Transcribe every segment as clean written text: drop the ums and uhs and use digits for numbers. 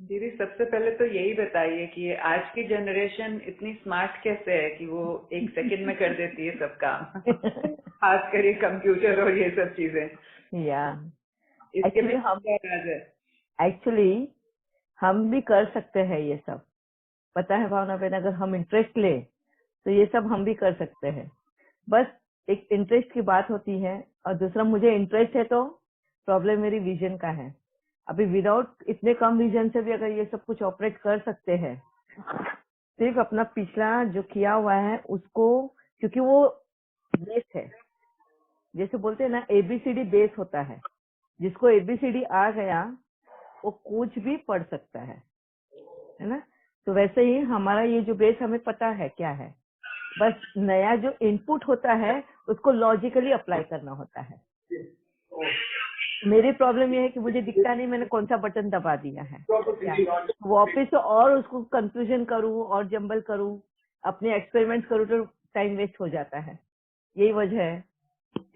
दीदी सबसे पहले तो यही बताइए कि ये आज की जनरेशन इतनी स्मार्ट कैसे है कि वो एक सेकंड में कर देती है सब काम खास कर ये कंप्यूटर और ये सब चीजें। या इसके एक्चुअली में हम क्या राज है? एक्चुअली हम भी कर सकते हैं ये सब। पता है भावना बहन, अगर हम इंटरेस्ट ले तो ये सब हम भी कर सकते हैं। बस एक इंटरेस्ट की बात होती है, और दूसरा मुझे इंटरेस्ट है तो प्रॉब्लम मेरी विजन का है। अभी विदाउट इतने कम विजन से भी अगर ये सब कुछ ऑपरेट कर सकते हैं, सिर्फ अपना पिछला जो किया हुआ है उसको, क्योंकि वो बेस है। जैसे बोलते हैं ना, एबीसीडी बेस होता है। जिसको एबीसीडी आ गया वो कुछ भी पढ़ सकता है ना। तो वैसे ही हमारा ये जो बेस हमें पता है क्या है, बस नया जो इनपुट होता है उसको लॉजिकली अप्लाई करना होता है। मेरी प्रॉब्लम ये है कि मुझे दिखता नहीं मैंने कौन सा बटन दबा दिया है, क्या वापिस और उसको कंफ्यूजन करूं और जंबल करूं, अपने एक्सपेरिमेंट करूं तो टाइम वेस्ट हो जाता है। यही वजह है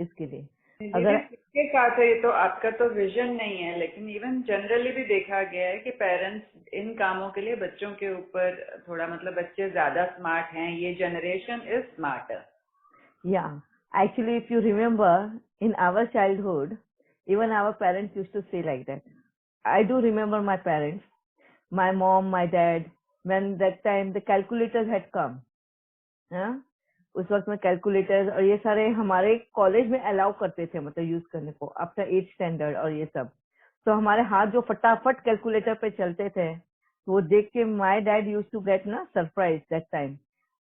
इसके लिए। दीदी अगर सबके साथ है, ये तो आपका तो विजन नहीं है, लेकिन इवन जनरली भी देखा गया है कि पेरेंट्स इन कामों के लिए बच्चों के ऊपर थोड़ा मतलब बच्चे ज्यादा स्मार्ट हैं, ये generation is smarter. Yeah, actually, if you remember, in our childhood, even our parents used to say like that. I do remember my parents, my mom, my dad, when that time the calculators had come. हाँ? उस वक्त में calculators और ये सारे हमारे college में allow करते थे, मतलब यूज करने को आफ्टर 8th स्टैंडर्ड और ये सब। तो हमारे हाथ जो फटाफट कैलकुलेटर पे चलते थे, तो वो देख के my dad use to get ना सरप्राइज दैट टाइम।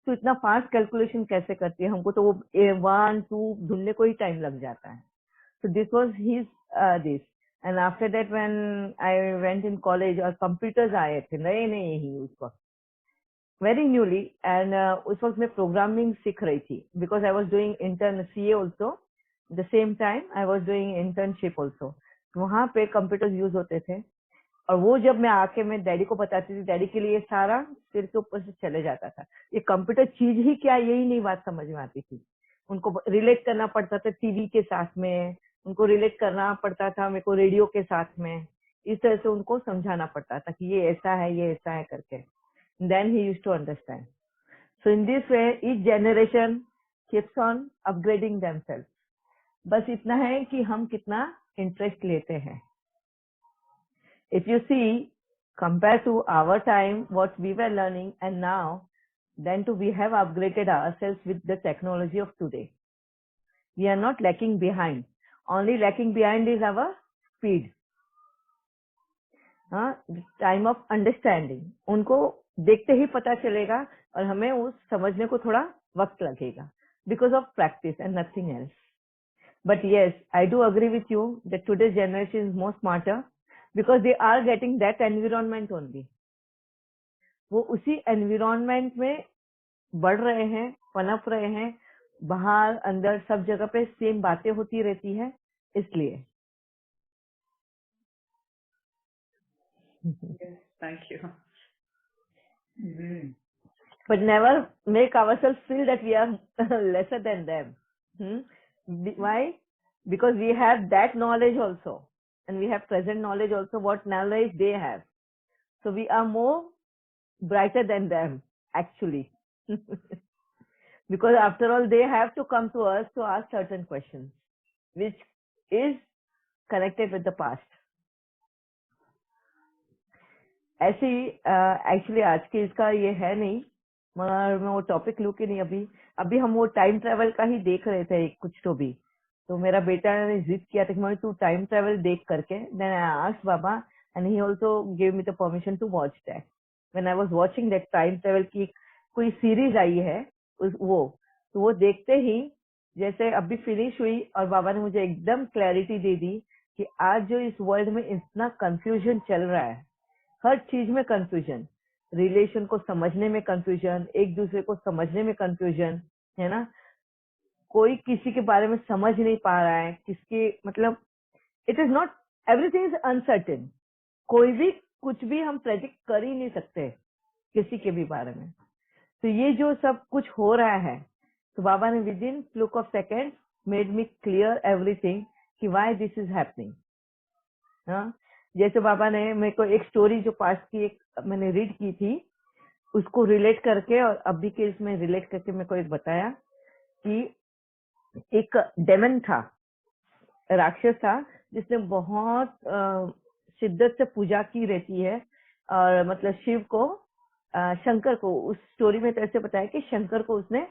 तो इतना फास्ट कैलकुलेशन कैसे करती है, हमको तो वो 1 2 ढूंढने को ही टाइम लग जाता है। So this was his this. And after that when I went in college और computers आए थे नए नए ही उस वक्त, very newly, and उस वक्त मैं प्रोग्रामिंग सीख रही थी because I was doing intern CA also. The same time I was doing internship also. वहाँ पे कंप्यूटर्स यूज होते थे, और वो जब मैं आके मैं डैडी को बताती थी, डैडी के लिए सारा सिर के ऊपर से चले जाता था। ये कंप्यूटर चीज ही क्या, यही नहीं बात समझ में आती थी। उनको रिलेट करना पड़ता था टीवी के साथ में, उनको रिलेट करना पड़ता था मेरे को रेडियो के साथ में। इस तरह से उनको समझाना पड़ता था कि ये ऐसा है, ये ऐसा है करके। Then he used to understand. So in this way each generation keeps on upgrading themselves. बस इतना है कि हम कितना इंटरेस्ट लेते हैं। If you see, compared to our time, what we were learning, and now, then too we have upgraded ourselves with the technology of today. We are not lacking behind. Only lacking behind is our speed, time of understanding. उनको देखते ही पता चलेगा और हमें उस समझने को थोड़ा वक्त लगेगा because of practice and nothing else. But yes, I do agree with you that today's generation is more smarter because they are getting that environment only. वो उसी एनवायरमेंट में बढ़ रहे हैं, पनप रहे हैं, बाहर अंदर सब जगह पे सेम बातें होती रहती है, इसलिए। Thank you. But never make ourselves feel that we are lesser than them. Why? Because we have that knowledge also, and we have present knowledge also, what knowledge they have. So we are more brighter than them, actually. Because after all, they have to come to us to ask certain questions, which is connected with the past. ऐसे ही actually आज के इसका ये है नहीं, मगर मैं वो टॉपिक लू के नहीं। अभी अभी हम वो टाइम ट्रेवल का ही देख रहे थे कुछ तो भी। तो मेरा बेटा ने जिद किया था कि मम्मी तू टाइम ट्रेवल देख करके। देन आई आस्क्ड बाबा and he also give me the permission to watch that. When I was watching that time travel की कोई सीरीज आई है तो वो देखते ही जैसे अभी फिनिश हुई और बाबा ने मुझे एकदम क्लैरिटी दे दी कि आज जो इस वर्ल्ड में इतना कंफ्यूजन चल रहा है, हर चीज में कंफ्यूजन, रिलेशन को समझने में कंफ्यूजन, एक दूसरे को समझने में कंफ्यूजन, है ना। कोई किसी के बारे में समझ नहीं पा रहा है, किसके मतलब it is not, everything is uncertain. कोई भी कुछ भी हम प्रेडिक्ट कर ही नहीं सकते किसी के भी बारे में। तो ये जो सब कुछ हो रहा है, तो बाबा ने with in fluke of second made me clear everything कि व्हाई दिस इज हैपनिंग। हाँ, जैसे बाबा ने मेरे को एक स्टोरी जो पास्ट की एक मैंने रीड की थी, उसको रिलेट करके और अभी के इसमें रिलेट करके मेरे को एक बताया कि एक डेमन था, राक्षस था, जिसने बहुत शिद्दत से पूजा की रहती है, और मतलब शिव को, शंकर को, उस स्टोरी में तो ऐसे बताया कि शंकर को उसने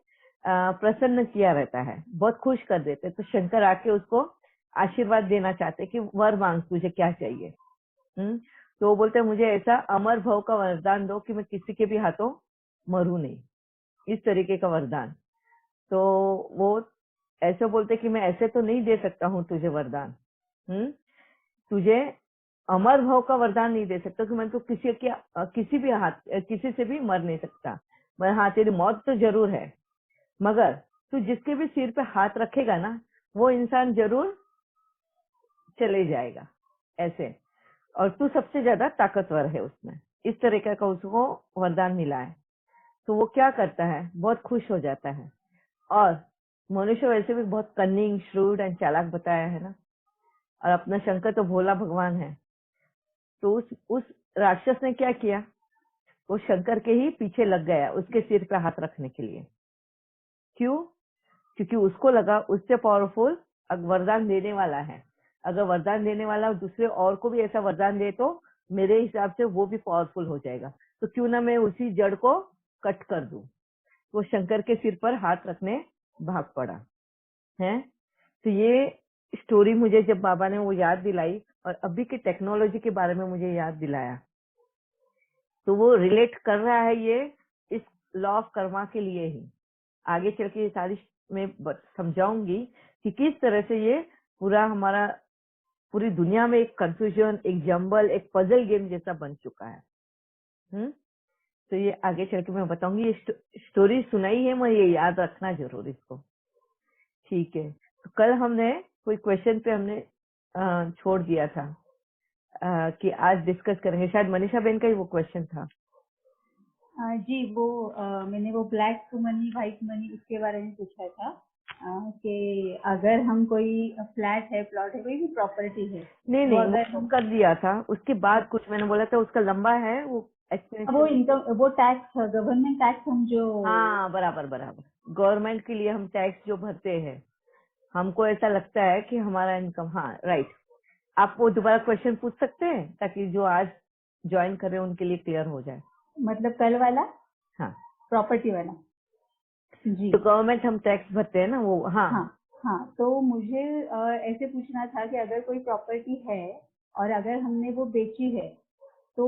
प्रसन्न किया रहता है, बहुत खुश कर देते। तो शंकर आके उसको आशीर्वाद देना चाहते कि वर मांग, तुझे क्या चाहिए। तो वो बोलते मुझे ऐसा अमर भव का वरदान दो कि मैं किसी के भी हाथों मरू नहीं, इस तरीके का वरदान। तो वो ऐसे बोलते कि मैं ऐसे तो नहीं दे सकता हूँ तुझे वरदान, तुझे अमर भव का वरदान नहीं दे सकता कि मैं तो किसी भी हाथ, किसी से भी मर नहीं सकता, मैं हाँ तेरी मौत तो जरूर है, मगर तू जिसके भी सिर पे हाथ रखेगा ना, वो इंसान जरूर चले जाएगा ऐसे, और तू सबसे ज्यादा ताकतवर है उसमें, इस तरीके का उसको वरदान मिला है। तो वो क्या करता है, बहुत खुश हो जाता है। और मनुष्य वैसे भी बहुत कन्निंग, श्रूड एंड चालाक बताया है ना, और अपना शंकर तो भोला भगवान है। तो उस राक्षस ने क्या किया, वो शंकर के ही पीछे लग गया उसके सिर पे हाथ रखने के लिए। क्यों? क्योंकि उसको लगा उससे पावरफुल वरदान देने वाला है, अगर वरदान देने वाला दूसरे और को भी ऐसा वरदान दे तो मेरे हिसाब से वो भी पावरफुल हो जाएगा, तो क्यों ना मैं उसी जड़ को कट कर दूं। वो शंकर के सिर पर हाथ रखने भाग पड़ा है। तो ये स्टोरी मुझे जब बाबा ने वो याद दिलाई और अभी की टेक्नोलॉजी के बारे में मुझे याद दिलाया, तो वो रिलेट कर रहा है ये इस लॉ ऑफ कर्मा के लिए ही। आगे चल के ये सारी मैं समझाऊंगी कि किस तरह से ये पूरा हमारा पूरी दुनिया में एक कंफ्यूजन, एक जंबल, एक पजल गेम जैसा बन चुका है। तो ये आगे चल के मैं बताऊंगी। ये स्टोरी सुनाई है, मैं ये याद रखना जरूर इसको। ठीक है, तो कल हमने कोई क्वेश्चन पे हमने छोड़ दिया था कि आज डिस्कस करेंगे, शायद मनीषा बेन का ही वो क्वेश्चन था। जी, वो मैंने वो ब्लैक मनी व्हाइट मनी उसके बारे में पूछा था कि अगर हम कोई फ्लैट है, प्लॉट है, कोई भी प्रॉपर्टी है, नहीं वो नहीं, अगर वो कर दिया था, उसके बाद कुछ मैंने बोला था, उसका लंबा है वो वो एक्सप्लेनेशन। इनकम, वो टैक्स, गवर्नमेंट टैक्स हम जो हाँ बराबर बराबर, गवर्नमेंट के लिए हम टैक्स जो भरते हैं, हमको ऐसा लगता है कि हमारा इनकम, हाँ राइट। आप वो दोबारा क्वेश्चन पूछ सकते हैं ताकि जो आज ज्वाइन कर रहे हैं उनके लिए क्लियर हो जाए। मतलब कल वाला हाँ, प्रॉपर्टी वाला। जी तो गवर्नमेंट हम टैक्स भरते हैं ना वो। हाँ हाँ हाँ, तो मुझे ऐसे पूछना था कि अगर कोई प्रॉपर्टी है और अगर हमने वो बेची है, तो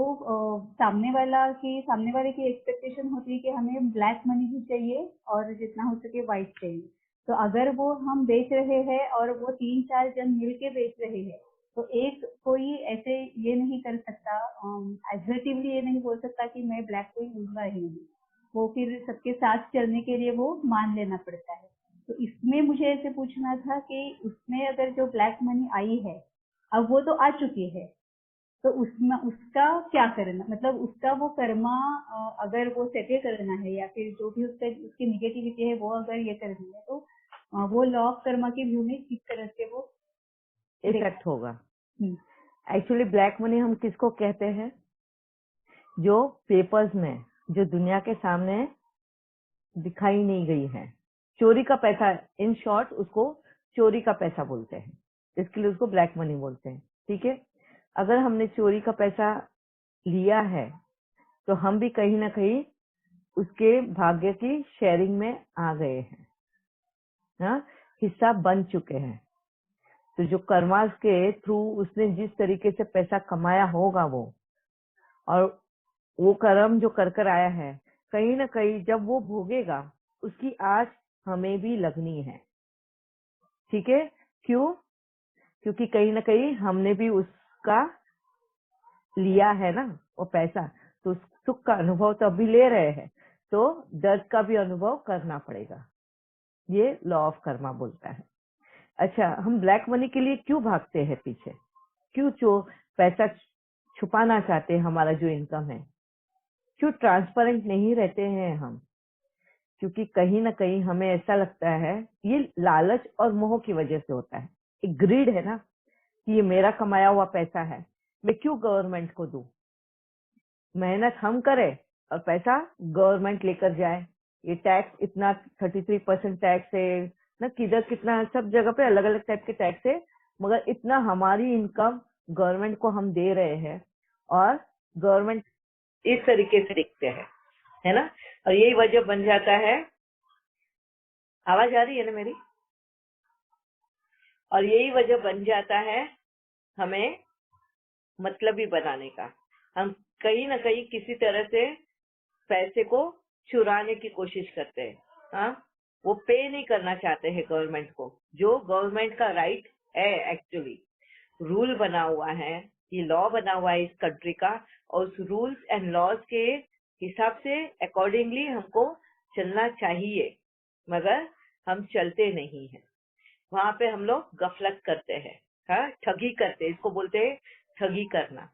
सामने वाले की एक्सपेक्टेशन होती है कि हमें ब्लैक मनी भी चाहिए और जितना हो सके व्हाइट चाहिए। तो अगर वो हम बेच रहे हैं और वो 3-4 जन मिल के बेच रहे हैं, तो एक कोई ऐसे ये नहीं कर सकता, एग्रेसिवली ये नहीं बोल सकता कि मैं ब्लैक को ही लूंगा ही नहीं। वो फिर सबके साथ चलने के लिए वो मान लेना पड़ता है। तो इसमें मुझे ऐसे पूछना था कि उसमें अगर जो ब्लैक मनी आई है, अब वो तो आ चुकी है, तो उसमें उसका क्या करना, मतलब उसका वो कर्मा अगर वो सेटल करना है या फिर जो भी उसकी निगेटिविटी है वो अगर ये करनी है, तो वो लॉ ऑफ कर्मा के व्यू में किस तरह से वो इफेक्ट होगा। हम्म, एक्चुअली ब्लैक मनी हम किसको कहते हैं, जो पेपर्स में, जो दुनिया के सामने दिखाई नहीं गई है, चोरी का पैसा, इन शॉर्ट उसको चोरी का पैसा बोलते हैं, इसके लिए उसको ब्लैक मनी बोलते हैं। ठीक है, अगर हमने चोरी का पैसा लिया है तो हम भी कहीं ना कहीं उसके भाग्य की शेयरिंग में आ गए हैं, हाँ, हिस्सा बन चुके हैं। तो जो कर्मास के थ्रू उसने जिस तरीके से पैसा कमाया होगा वो, और वो कर्म जो कर आया है, कहीं ना कहीं जब वो भोगेगा उसकी आस हमें भी लगनी है। ठीक है, क्यों? क्योंकि कहीं ना कहीं हमने भी उसका लिया है ना वो पैसा, तो सुख का अनुभव तो अभी ले रहे हैं, तो दर्द का भी अनुभव करना पड़ेगा। ये लॉ ऑफ कर्मा बोलता है। अच्छा, हम ब्लैक मनी के लिए क्यों भागते हैं पीछे, क्यों जो पैसा छुपाना चाहते हैं, हमारा जो इनकम है, क्यों ट्रांसपेरेंट नहीं रहते हैं हम? क्योंकि कहीं ना कहीं हमें ऐसा लगता है, ये लालच और मोह की वजह से होता है, एक ग्रीड है ना, कि ये मेरा कमाया हुआ पैसा है, मैं क्यों गवर्नमेंट को दूं? मेहनत हम करें और पैसा गवर्नमेंट लेकर जाए। ये टैक्स इतना 33% टैक्स है ना, किधर कितना, सब जगह पे अलग अलग टाइप के टैक्स है, मगर इतना हमारी इनकम गवर्नमेंट को हम दे रहे हैं और गवर्नमेंट इस तरीके से दिखते हैं, है ना। और यही वजह बन जाता है, आवाज आ रही है ना मेरी, और यही वजह बन जाता है हमें मतलबी बनाने का। हम कहीं ना कहीं किसी तरह से पैसे को चुराने की कोशिश करते हैं। हाँ, वो पे नहीं करना चाहते हैं गवर्नमेंट को, जो गवर्नमेंट का राइट है। एक्चुअली रूल बना हुआ है, ये लॉ बना हुआ है इस कंट्री का, और उस रूल्स एंड लॉज के हिसाब से अकॉर्डिंगली हमको चलना चाहिए, मगर हम चलते नहीं हैं। वहां पे हम लोग गफलत करते हैं, हाँ, ठगी करते हैं, इसको बोलते हैं ठगी करना।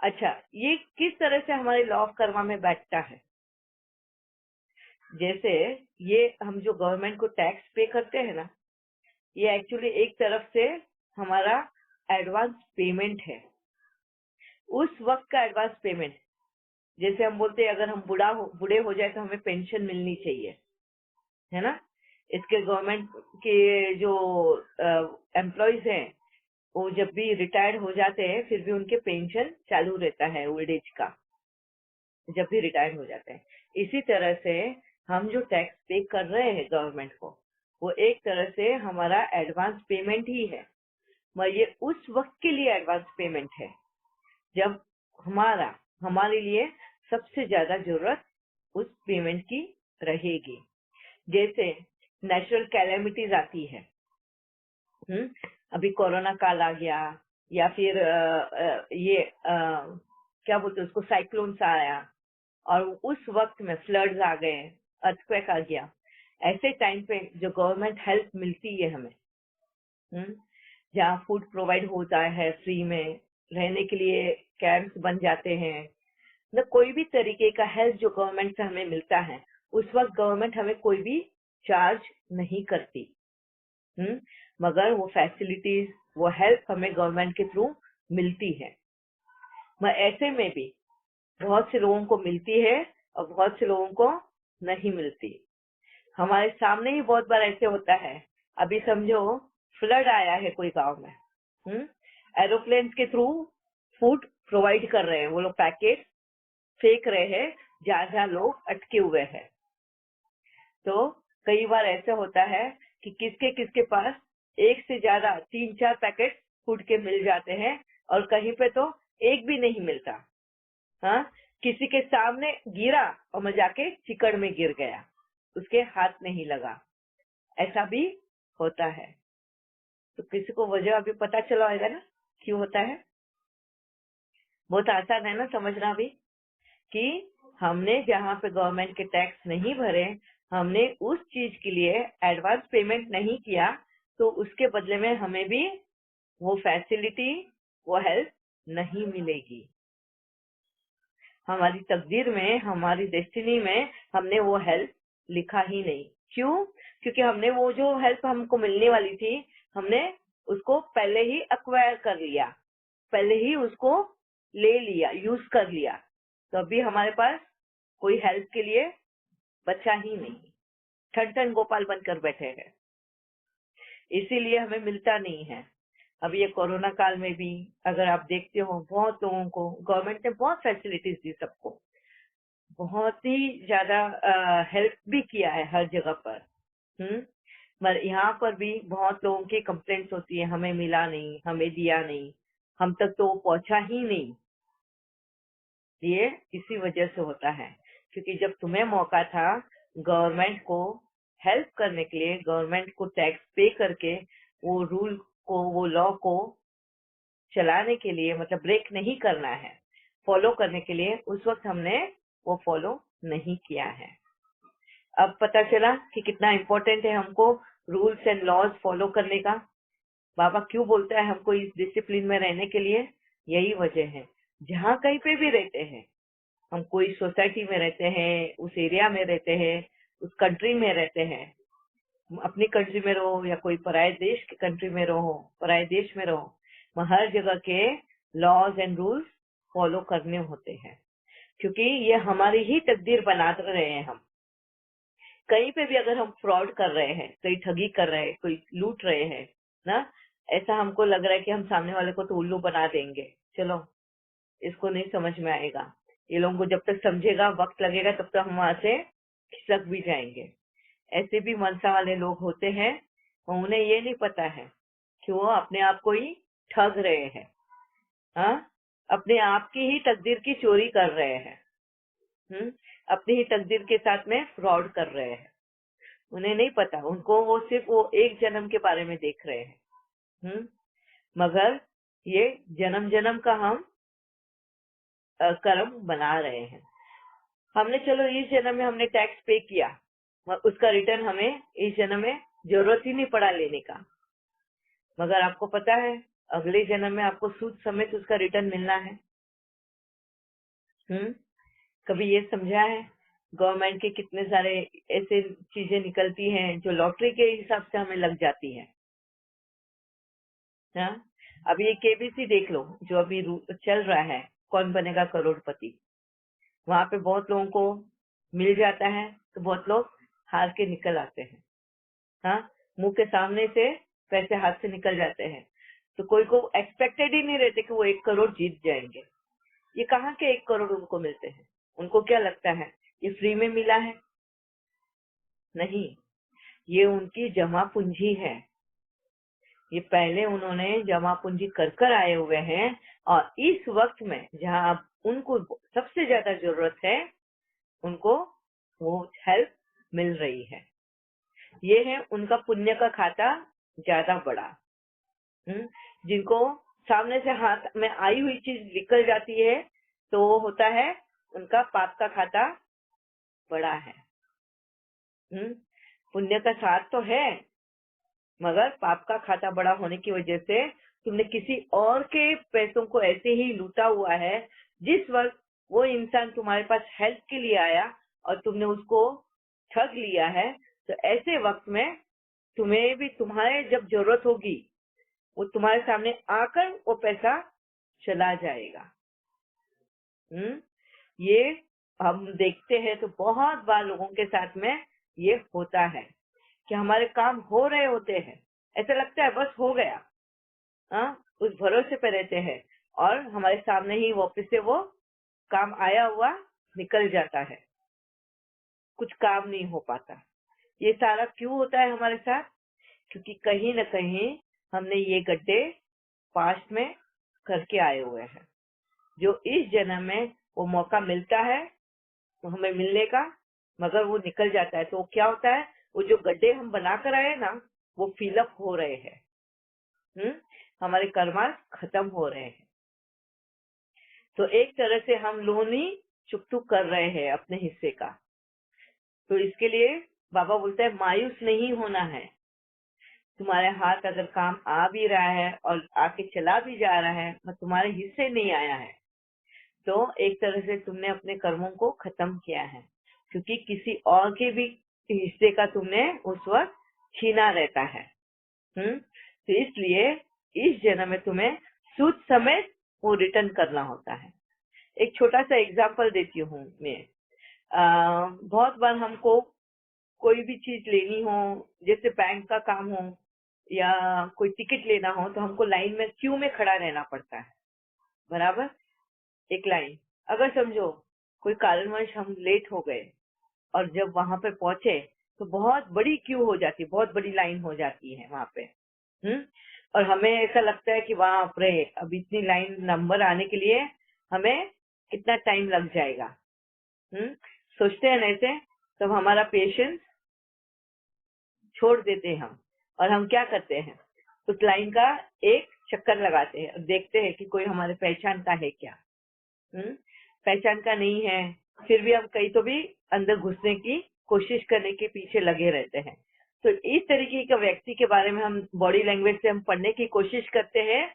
अच्छा, ये किस तरह से हमारे लॉ ऑफ कर्मा में बैठता है? जैसे ये हम जो गवर्नमेंट को टैक्स पे करते हैं ना, ये एक्चुअली एक तरफ से हमारा एडवांस पेमेंट है। उस वक्त का एडवांस पेमेंट, जैसे हम बोलते हैं अगर हम बूढ़े हो जाए तो हमें पेंशन मिलनी चाहिए, है ना। इसके गवर्नमेंट के जो एम्प्लॉयज हैं, वो जब भी रिटायर्ड हो जाते हैं फिर भी उनके पेंशन चालू रहता है ओल्ड एज का, जब भी रिटायर्ड हो जाते हैं। इसी तरह से हम जो टैक्स पे कर रहे हैं गवर्नमेंट को, वो एक तरह से हमारा एडवांस पेमेंट ही है, मगर ये उस वक्त के लिए एडवांस पेमेंट है जब हमारे लिए सबसे ज्यादा जरूरत उस पेमेंट की रहेगी। जैसे नेचुरल कैलेमिटीज आती है, अभी कोरोना काल आ गया, या फिर क्या बोलते हैं उसको, साइक्लोन्स आया, और उस वक्त में फ्लड्स आ गए, अर्थक्वेक आ गया। ऐसे टाइम पे जो गवर्नमेंट हेल्प मिलती है हमें, जहाँ फूड प्रोवाइड होता है फ्री में, रहने के लिए कैंप्स बन जाते हैं, न कोई भी तरीके का हेल्प जो गवर्नमेंट से हमें मिलता है, उस वक्त गवर्नमेंट हमें कोई भी चार्ज नहीं करती, मगर वो फैसिलिटीज, वो हेल्प हमें गवर्नमेंट के थ्रू मिलती है। मगर ऐसे में भी बहुत से लोगों को मिलती है और बहुत से लोगों को नहीं मिलती। हमारे सामने ही बहुत बार ऐसे होता है। अभी समझो फ्लड आया है कोई गांव में, एरोप्लेन के थ्रू फूड प्रोवाइड कर रहे हैं, वो लोग पैकेट फेंक रहे हैं जहाँ जहाँ लोग अटके हुए हैं। तो कई बार ऐसा होता है कि किसके किसके पास एक से ज्यादा 3-4 पैकेट फूड के मिल जाते हैं, और कहीं पे तो एक भी नहीं मिलता। हाँ, किसी के सामने गिरा और मैं जाके चिकड़ में गिर गया, उसके हाथ नहीं लगा, ऐसा भी होता है। तो किसी को वजह अभी पता चला होगा ना क्यों होता है? बहुत आसान है ना समझना भी, कि हमने जहाँ पे गवर्नमेंट के टैक्स नहीं भरे, हमने उस चीज के लिए एडवांस पेमेंट नहीं किया, तो उसके बदले में हमें भी वो फैसिलिटी, वो हेल्प नहीं मिलेगी। हमारी तकदीर में, हमारी डेस्टिनी में हमने वो हेल्प लिखा ही नहीं। क्यों? क्योंकि हमने वो जो हेल्प हमको मिलने वाली थी, हमने उसको पहले ही एक्वायर कर लिया, पहले ही उसको ले लिया, यूज कर लिया। तो अभी हमारे पास कोई हेल्प के लिए बचा ही नहीं, ठन गोपाल बनकर बैठे हैं, इसीलिए हमें मिलता नहीं है। अब ये कोरोना काल में भी अगर आप देखते हो, बहुत लोगों को गवर्नमेंट ने बहुत फैसिलिटीज दी, सबको बहुत ही ज्यादा हेल्प भी किया है हर जगह पर। मगर यहाँ पर भी बहुत लोगों की कंप्लेंट्स होती है, हमें मिला नहीं, हमें दिया नहीं, हम तक तो पहुंचा ही नहीं। ये इसी वजह से होता है, क्योंकि जब तुम्हें मौका था गवर्नमेंट को हेल्प करने के लिए, गवर्नमेंट को टैक्स पे करके वो रूल को, वो लॉ को चलाने के लिए, मतलब ब्रेक नहीं करना है, फॉलो करने के लिए, उस वक्त हमने वो फॉलो नहीं किया है। अब पता चला कि कितना इम्पोर्टेंट है हमको रूल्स एंड लॉज फॉलो करने का। बाबा क्यों बोलता है हमको इस डिसिप्लिन में रहने के लिए? यही वजह है, जहाँ कहीं पे भी रहते हैं, हम कोई सोसाइटी में रहते हैं, उस एरिया में रहते हैं, उस कंट्री में रहते हैं, अपनी कंट्री में रहो या कोई पराये देश की कंट्री में रहो, पराये देश में रहो, हर जगह के लॉज एंड रूल्स फॉलो करने होते हैं, क्योंकि ये हमारी ही तकदीर बना रहे हैं हम। कहीं पे भी अगर हम फ्रॉड कर रहे हैं, कहीं ठगी कर रहे हैं, कोई लूट रहे हैं ना, ऐसा हमको लग रहा है कि हम सामने वाले को तो उल्लू बना देंगे, चलो इसको नहीं समझ में आएगा, ये लोगों को जब तक समझेगा वक्त लगेगा, तब तक हम वहां से खिसक भी जाएंगे। ऐसे भी मनसा वाले लोग होते हैं, उन्हें ये नहीं पता है कि वो अपने आप को ही ठग रहे हैं, हाँ, अपने आप की ही तकदीर की चोरी कर रहे हैं, अपनी ही तकदीर के साथ में फ्रॉड कर रहे हैं। उन्हें नहीं पता, उनको वो सिर्फ वो एक जन्म के बारे में देख रहे हैं, मगर ये जन्म जन्म का हम कर्म बना रहे हैं। हमने चलो इस जन्म में हमने टैक्स पे किया, उसका रिटर्न हमें इस जन्म में जरूरत ही नहीं पड़ा लेने का, मगर आपको पता है अगले जन्म में आपको सूद समेत उसका रिटर्न मिलना है। कभी ये समझा है गवर्नमेंट के कितने सारे ऐसे चीजें निकलती हैं जो लॉटरी के हिसाब से हमें लग जाती है। हाँ, अभी ये केबीसी देख लो जो अभी चल रहा है, कौन बनेगा करोड़पति, वहां पे बहुत लोगों को मिल जाता है तो बहुत लोग हार के निकल आते हैं। हाँ, मुंह के सामने से पैसे हाथ से निकल जाते हैं, तो कोई को एक्सपेक्टेड ही नहीं रहते कि वो 1 करोड़ जीत जाएंगे। ये कहाँ के 1 करोड़ उनको मिलते हैं? उनको क्या लगता है ये फ्री में मिला है? नहीं, ये उनकी जमा पूंजी है, ये पहले उन्होंने जमा पूंजी कर कर आए हुए हैं, और इस वक्त में जहाँ उनको सबसे ज्यादा जरूरत है, उनको वो हेल्प मिल रही है। ये है उनका पुण्य का खाता ज्यादा बड़ा। जिनको सामने से हाथ में आई हुई चीज निकल जाती है तो वो होता है उनका पाप का खाता बड़ा है। पुण्य का साथ तो है, मगर पाप का खाता बड़ा होने की वजह से तुमने किसी और के पैसों को ऐसे ही लूटा हुआ है। जिस वक्त वो इंसान तुम्हारे पास हेल्प के लिए आया और तुमने उसको ठग लिया है, तो ऐसे वक्त में तुम्हें भी तुम्हारे जब जरूरत होगी वो तुम्हारे सामने आकर वो पैसा चला जाएगा। ये हम देखते हैं तो बहुत बार लोगों के साथ में ये होता है कि हमारे काम हो रहे होते हैं, ऐसा लगता है बस हो गया, उस भरोसे पे रहते हैं और हमारे सामने ही वापस से वो काम आया हुआ निकल जाता है, कुछ काम नहीं हो पाता। ये सारा क्यों होता है हमारे साथ? क्योंकि कहीं न कहीं हमने ये गड्ढे पास्ट में करके आए हुए हैं, जो इस जन्म में वो मौका मिलता है तो हमें मिलने का, मगर वो निकल जाता है। तो क्या होता है, वो जो गड्ढे हम बना कर आए ना वो फिलअप हो रहे हैं, हमारे कर्मा खत्म हो रहे हैं। तो एक तरह से हम लोन ही चुक कर रहे हैं अपने हिस्से का। तो इसके लिए बाबा बोलता है मायूस नहीं होना है। तुम्हारे हाथ अगर काम आ भी रहा है और आके चला भी जा रहा है, पर तुम्हारे हिस्से नहीं आया है, तो एक तरह से तुमने अपने कर्मों को खत्म किया है, क्योंकि किसी और के भी हिस्से का तुमने उस वक्त छीना रहता है। तो इसलिए इस जन्म में तुम्हें सूद समेत वो रिटर्न करना होता है। एक छोटा सा एग्जांपल देती हूँ मैं। बहुत बार हमको कोई भी चीज लेनी हो, जैसे बैंक का काम हो या कोई टिकट लेना हो, तो हमको लाइन में क्यू में खड़ा रहना पड़ता है, बराबर एक लाइन। अगर समझो कोई कारणवश हम लेट हो गए और जब वहां पे पहुंचे तो बहुत बड़ी क्यू हो जाती है, बहुत बड़ी लाइन हो जाती है वहां पे। और हमें ऐसा लगता है कि वहां पर अब इतनी लाइन नंबर आने के लिए हमें कितना टाइम लग जाएगा। सोचते हैं ऐसे, तब हमारा पेशेंस छोड़ देते हैं हम, और हम क्या करते हैं, उस लाइन का एक चक्कर लगाते हैं और देखते हैं कि कोई हमारे पहचान का है क्या। पहचान का नहीं है, फिर भी हम कहीं तो भी अंदर घुसने की कोशिश करने के पीछे लगे रहते हैं। तो इस तरीके के व्यक्ति के बारे में हम बॉडी लैंग्वेज से हम पढ़ने की कोशिश करते हैं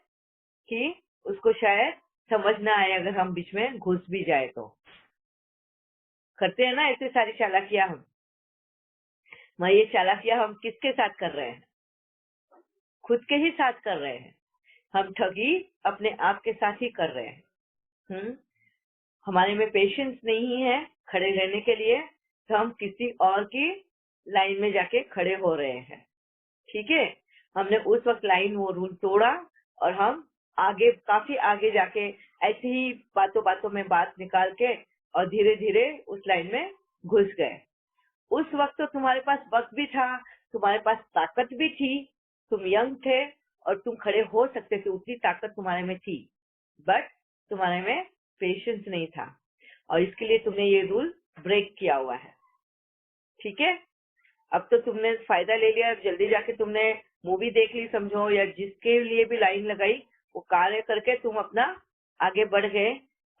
कि उसको शायद समझ ना आए अगर हम बीच में घुस भी जाए तो। करते हैं ना ऐसे सारी चालाकियां हम। मगर ये चालाकियां हम किसके साथ कर रहे हैं? खुद के ही साथ कर रहे हैं। हम ठगी अपने आप के साथ ही कर रहे हैं। हमारे में पेशेंस नहीं है खड़े रहने के लिए, तो हम किसी और की लाइन में जाके खड़े हो रहे हैं। ठीक है, हमने उस वक्त लाइन वो रूल तोड़ा और हम आगे, काफी आगे जाके ऐसे ही बातों बातों में बात निकाल के और धीरे धीरे उस लाइन में घुस गए। उस वक्त तो तुम्हारे पास वक्त भी था, तुम्हारे पास ताकत भी थी, तुम यंग थे और तुम खड़े हो सकते थे, उतनी ताकत तुम्हारे में थी, बट तुम्हारे में पेशेंस नहीं था और इसके लिए तुमने ये रूल ब्रेक किया हुआ है। ठीक है, अब तो तुमने फायदा ले लिया, जल्दी जाके तुमने मूवी देख ली समझो, या जिसके लिए भी लाइन लगाई वो कार्य करके तुम अपना आगे बढ़ गए।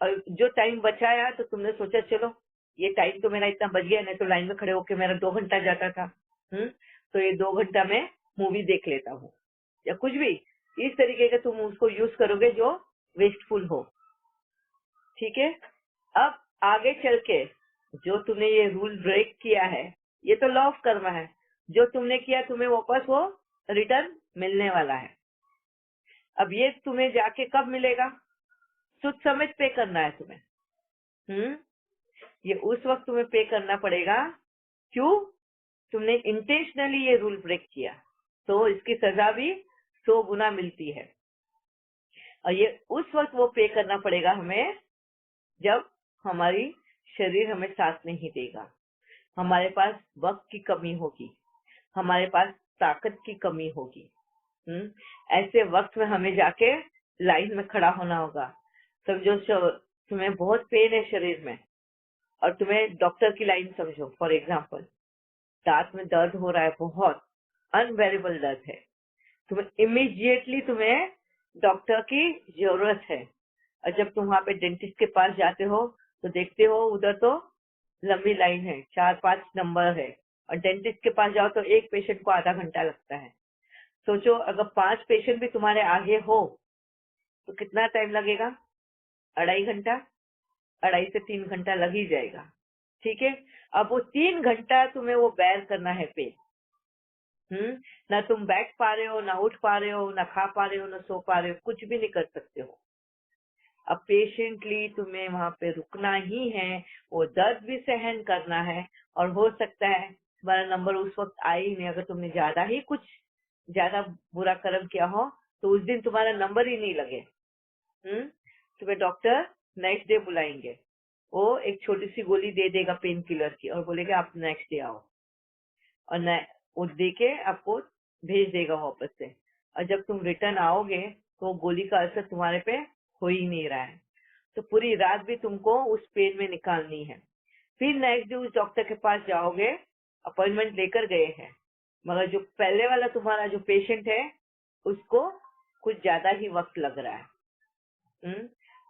और जो टाइम बचाया तो तुमने सोचा चलो ये टाइम तो मेरा इतना बच गया, नहीं तो लाइन में खड़े होके मेरा 2 घंटा जाता था। तो ये 2 घंटा में मूवी देख लेता हूँ या कुछ भी इस तरीके का तुम उसको यूज करोगे जो वेस्टफुल हो। ठीक है, अब आगे चल के जो तुमने ये रूल ब्रेक किया है, ये तो लॉ ऑफ कर्म है, जो तुमने किया तुम्हें वापस वो रिटर्न मिलने वाला है। अब ये तुम्हें जाके कब मिलेगा? सोच समझ पे करना है तुम्हें। ये उस वक्त तुम्हें पे करना पड़ेगा। क्यों? तुमने इंटेंशनली ये रूल ब्रेक किया, तो इसकी सजा भी 100 गुना मिलती है। और ये उस वक्त वो पे करना पड़ेगा हमें जब हमारी शरीर हमें साथ नहीं देगा, हमारे पास वक्त की कमी होगी, हमारे पास ताकत की कमी होगी। ऐसे वक्त में हमें जाके लाइन में खड़ा होना होगा। समझो तुम्हें बहुत पेन है शरीर में और तुम्हें डॉक्टर की लाइन समझो, फॉर एग्जाम्पल दांत में दर्द हो रहा है, बहुत अनबेरेबल दर्द है, तुम्हें डॉक्टर की जरूरत है। और जब तुम वहां पे डेंटिस्ट के पास जाते हो तो देखते हो उधर तो लंबी लाइन है, 4-5 नंबर है, और डेंटिस्ट के पास जाओ तो एक पेशेंट को आधा घंटा लगता है। सोचो अगर 5 पेशेंट भी तुम्हारे आगे हो तो कितना टाइम लगेगा? 2.5 घंटा, 2.5 से 3 घंटा लग ही जाएगा। ठीक है, अब वो 3 घंटा तुम्हें वो बेयर करना है पेन। ना तुम बैठ पा रहे हो, ना उठ पा रहे हो, ना खा पा रहे हो, ना सो पा रहे हो, कुछ भी नहीं कर सकते हो। अब पेशेंटली तुम्हें वहां पे रुकना ही है, वो दर्द भी सहन करना है, और हो सकता है तुम्हारा नंबर उस वक्त आए ही नहीं। अगर तुमने ज्यादा बुरा कर्म किया हो तो उस दिन तुम्हारा नंबर ही नहीं लगे। तुम्हें डॉक्टर नेक्स्ट डे बुलाएंगे, वो एक छोटी सी गोली दे देगा पेन किलर की और बोलेगा आप नेक्स्ट डे आओ, और वो दे के आपको भेज देगा वापस से। और जब तुम रिटर्न आओगे तो गोली का असर तुम्हारे पे हो ही नहीं रहा है, तो पूरी रात भी तुमको उस पेन में निकालनी है। फिर नेक्स्ट डे उस डॉक्टर के पास जाओगे, अपॉइंटमेंट लेकर गए हैं, मगर जो पहले वाला तुम्हारा जो पेशेंट है उसको कुछ ज्यादा ही वक्त लग रहा है।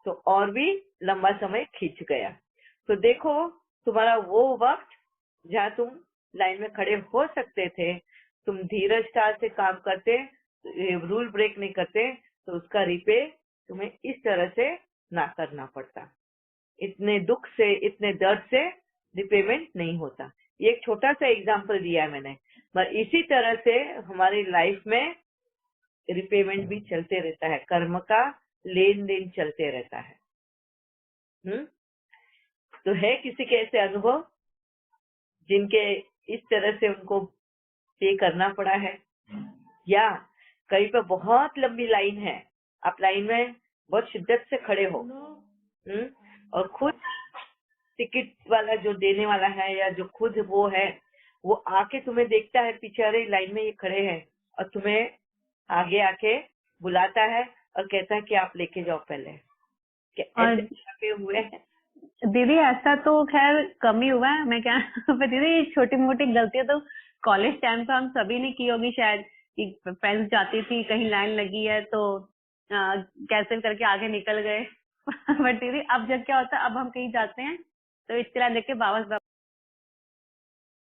तो और भी लंबा समय खींच गया। तो देखो तुम्हारा वो वक्त जहाँ तुम लाइन में खड़े हो सकते थे, तुम धीरजता से काम करते, रूल ब्रेक नहीं करते, तो उसका रिपे तुम्हें इस तरह से ना करना पड़ता। इतने दुख से, इतने दर्द से रिपेमेंट नहीं होता। ये एक छोटा सा एग्जांपल दिया है मैंने, पर इसी तरह से हमारी लाइफ में रिपेमेंट भी चलते रहता है, कर्म का लेन देन चलते रहता है। तो है किसी के ऐसे अनुभव जिनके इस तरह से उनको पे करना पड़ा है, या कहीं पर बहुत लंबी लाइन है, आप लाइन में बहुत शिद्दत से खड़े हो, और खुद टिकट वाला जो देने वाला है या जो खुद वो है वो आके तुम्हें देखता है पीछे, अरे लाइन में ये खड़े हैं, और तुम्हें आगे आके बुलाता है और कहता है कि आप लेके जाओ पहले। ऐसे हुए हैं दीदी? ऐसा तो खैर कम ही हुआ है, मैं क्या पर दीदी छोटी मोटी गलतियां तो कॉलेज टाइम पे हम सभी ने की होगी शायद, कि फ्रेंड्स जाती थी कहीं लाइन लगी है तो कैसे करके आगे निकल गए। बट दीदी अब जब क्या होता है, अब हम कहीं जाते हैं तो इतना देख के वापस